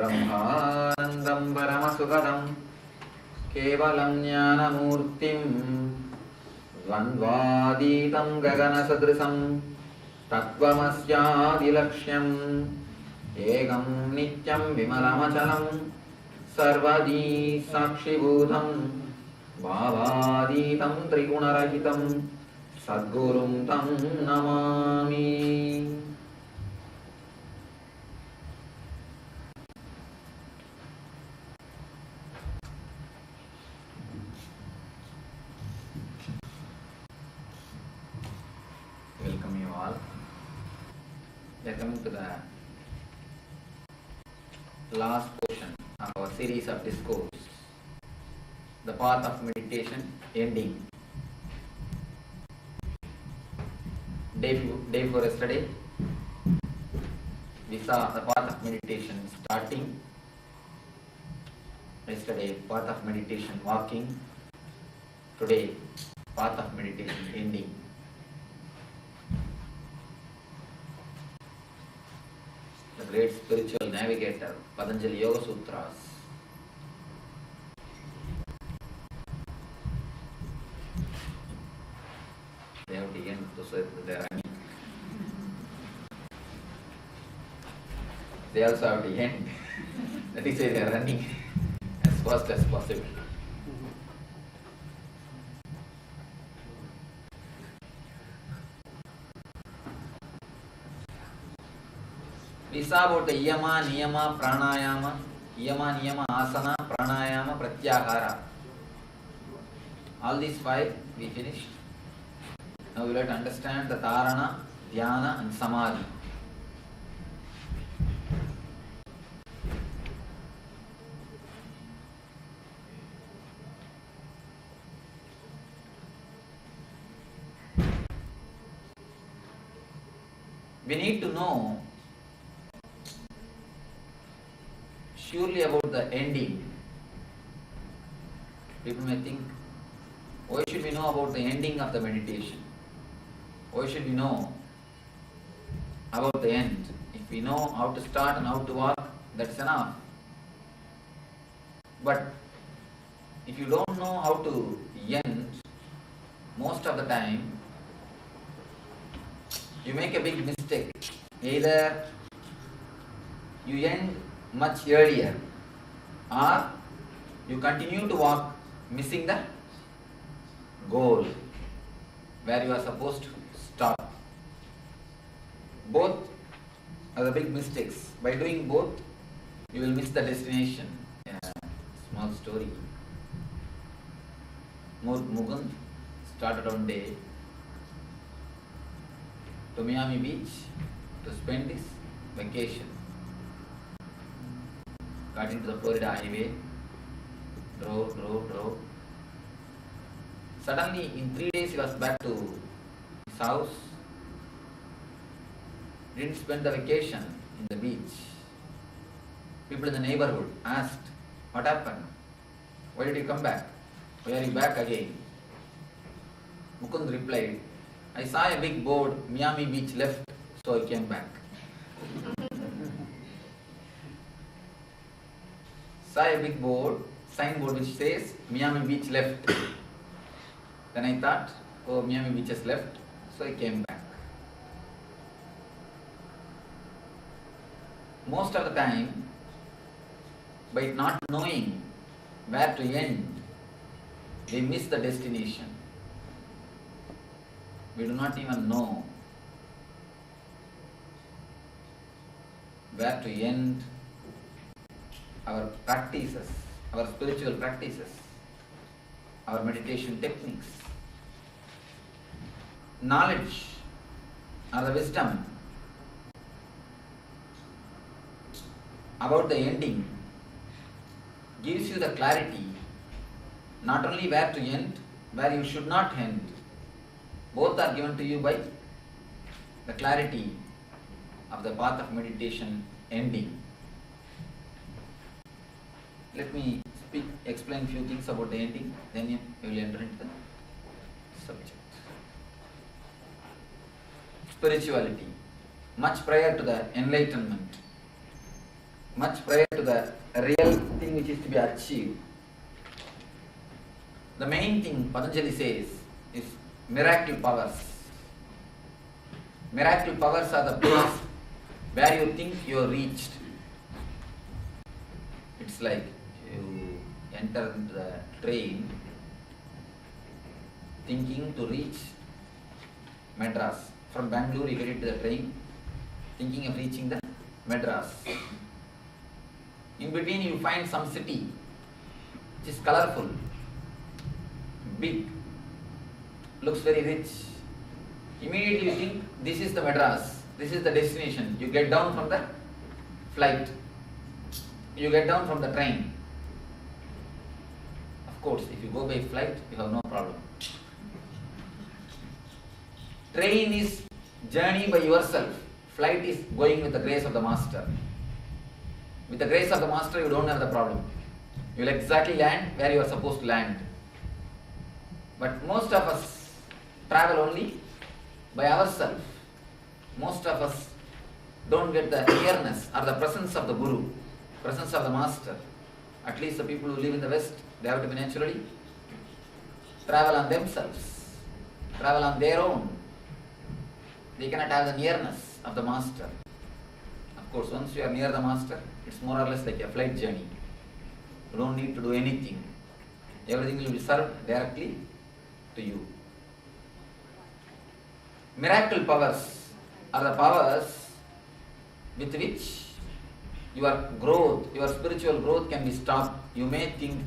ब्रह्मानन्दं परमसुखदं केवलं ज्ञानमूर्तिं द्वन्द्वातीतं गगनसदृशं तत्त्वमस्यादिलक्ष्यम् एकं नित्यं विमलमचलं सर्वदी साक्षिभूतं भावातीतं त्रिगुणरहितं सद्गुरुं तं Namami. Welcome you all. We are coming to the last portion of our series of discourse, the path of meditation ending. Day before yesterday, we saw the path of meditation starting. Yesterday, path of meditation walking. Today, path of meditation ending. The great spiritual navigator, Patanjali Yoga Sutras. They have to end to say that they are running. They also have to end. That is why they are running as fast as possible. We saw about the yama, niyama, pranayama, yama, niyama, asana, pranayama, pratyahara. All these 5 we finished. Now we will have to understand the dharana, dhyana and samadhi. We need to know surely about the ending. People may think, why should we know about the ending of the meditation? Why should we know about the end? If we know how to start and how to walk, that's enough. But if you don't know how to end, most of the time you make a big mistake. Either you end much earlier or you continue to walk missing the goal where you are supposed to stop. Both are the big mistakes. By doing both, you will miss the destination. Small story. Mukund started one day to Miami Beach to spend his vacation. Got into the Florida highway, drove. Suddenly, in 3 days, he was back to his house. Didn't spend the vacation in the beach. People in the neighborhood asked, what happened? Why did you come back? Why are you back again? Mukund replied, I saw a big board, Miami Beach left, so I came back. Saw a big board, signboard which says Miami Beach left. Then I thought, oh, Miami Beach has left, so I came back. Most of the time, by not knowing where to end, we miss the destination. We do not even know where to end our practices, our spiritual practices, our meditation techniques. Knowledge or the wisdom about the ending gives you the clarity not only where to end, where you should not end. Both are given to you by the clarity of the path of meditation ending. Let me explain few things about the ending, then you will enter into the subject. Spirituality. Much prior to the enlightenment, much prior to the real thing which is to be achieved. The main thing Patanjali says is miracle powers. Miracle powers are the place where you think you are reached. It's like you enter into the train thinking to reach Madras. From Bangalore you get into the train thinking of reaching the Madras. In between you find some city which is colorful, big, looks very rich. Immediately you think this is the Madras, this is the destination. You get down from the flight, you get down from the train. Of course, if you go by flight, you have no problem. Train is journey by yourself. Flight is going with the grace of the master. With the grace of the master, you don't have the problem. You will exactly land where you are supposed to land. But most of us travel only by ourselves. Most of us don't get the nearness or the presence of the Guru, presence of the master. At least the people who live in the West, they have to be naturally travel on themselves, travel on their own. They cannot have the nearness of the master. Of course, once you are near the master, it's more or less like a flight journey. You don't need to do anything. Everything will be served directly to you. Miracle powers are the powers with which your growth, your spiritual growth can be stopped. You may think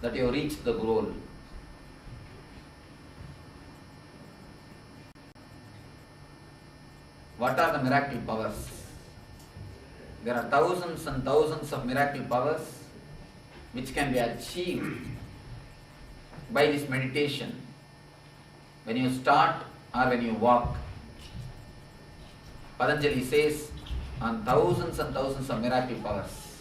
that you have reached the goal. What are the miracle powers? There are thousands and thousands of miracle powers which can be achieved by this meditation. When you start or when you walk, Patanjali says on thousands and thousands of miracle powers.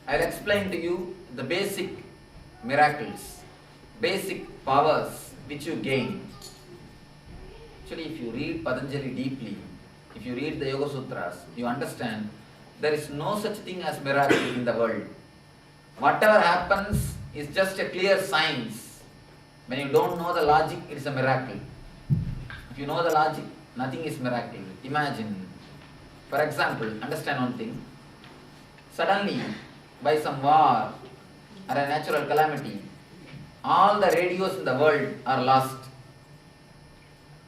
I will explain to you the basic miracles, basic powers which you gain. Actually, if you read Patanjali deeply, if you read the Yoga Sutras, you understand there is no such thing as miracle in the world. Whatever happens is just a clear science. When you don't know the logic, it is a miracle. If you know the logic, nothing is miracle. Imagine, for example, understand one thing. Suddenly, by some war or a natural calamity, all the radios in the world are lost.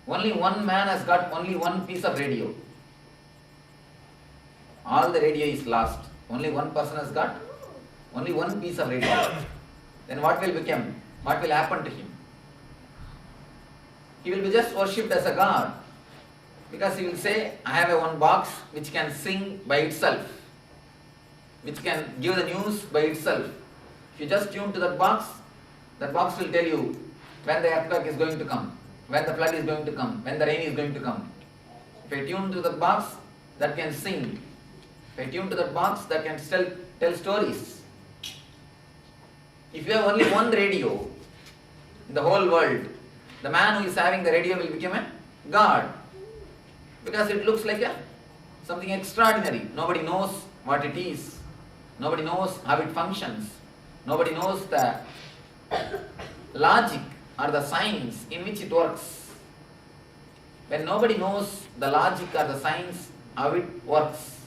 Only one man has got only one piece of radio. All the radio is lost. Only one person has got only one piece of radio. Then what will become? What will happen to him? He will be just worshipped as a god. Because he will say, I have a one box which can sing by itself, which can give the news by itself. If you just tune to that box will tell you when the earthquake is going to come, when the flood is going to come, when the rain is going to come. If I tune to the box, that can sing. If I tune to that box, that can tell stories. If you have only one radio in the whole world, the man who is having the radio will become a god. Because it looks like something extraordinary. Nobody knows what it is. Nobody knows how it functions. Nobody knows the logic or the science in which it works. When nobody knows the logic or the science, how it works,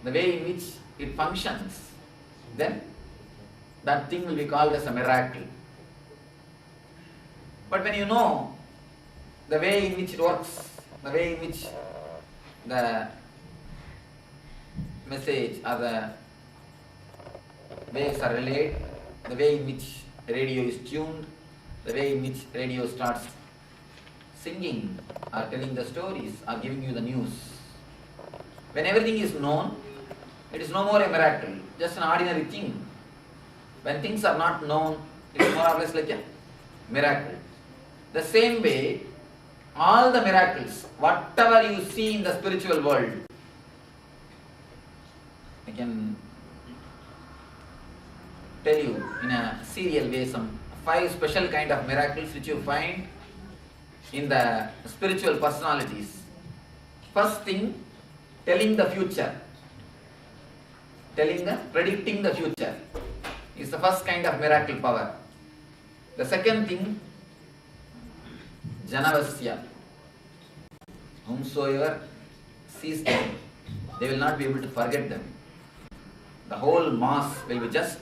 the way in which it functions, then that thing will be called as a miracle. But when you know the way in which it works, the way in which the message or the waves are relayed, the way in which radio is tuned, the way in which radio starts singing or telling the stories or giving you the news. When everything is known, it is no more a miracle, just an ordinary thing. When things are not known, it is more or less like a miracle. The same way, all the miracles, whatever you see in the spiritual world, I can tell you in a serial way some 5 special kind of miracles which you find in the spiritual personalities. First thing, telling the future. predicting the future is the first kind of miracle power. The second thing, Janavasya. Whomsoever sees them, they will not be able to forget them. The whole mass will be just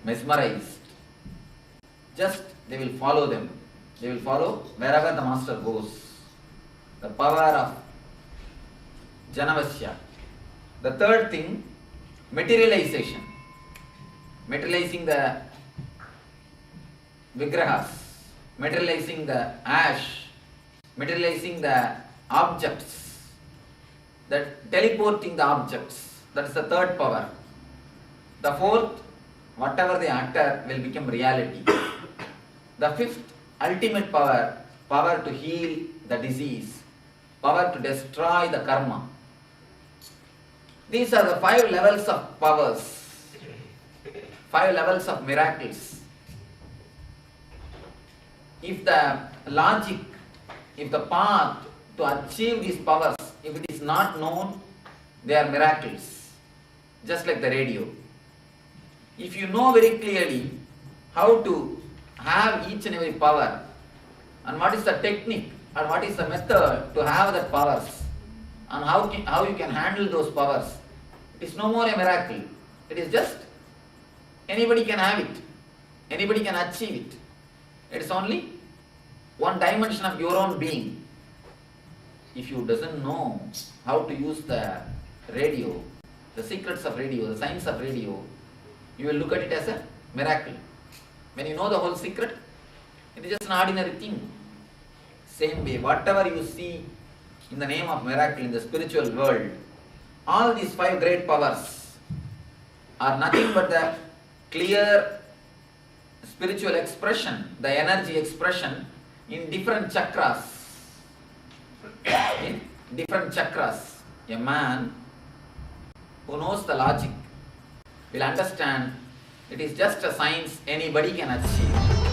mesmerized. Just they will follow them. They will follow wherever the master goes. The power of Janavasya. The third thing, materialization. Materializing the vigrahas, materializing the ash, materializing the objects, that teleporting the objects. That is the third power. The fourth, whatever they utter will become reality. The fifth, ultimate power, power to heal the disease, power to destroy the karma. These are the 5 levels of powers, 5 levels of miracles. If the logic, if the path to achieve these powers, if it is not known, they are miracles, just like the radio. If you know very clearly how to have each and every power, and what is the technique, and what is the method to have that powers, and how you can handle those powers, it is no more a miracle. It is just anybody can have it, anybody can achieve it. It is only one dimension of your own being. If you doesn't know how to use the radio, the secrets of radio, the science of radio, you will look at it as a miracle. When you know the whole secret, it is just an ordinary thing. Same way, whatever you see in the name of miracle in the spiritual world, all these 5 great powers are nothing but the clear spiritual expression, the energy expression in different chakras. In different chakras. A man who knows the logic will understand it is just a science anybody can achieve.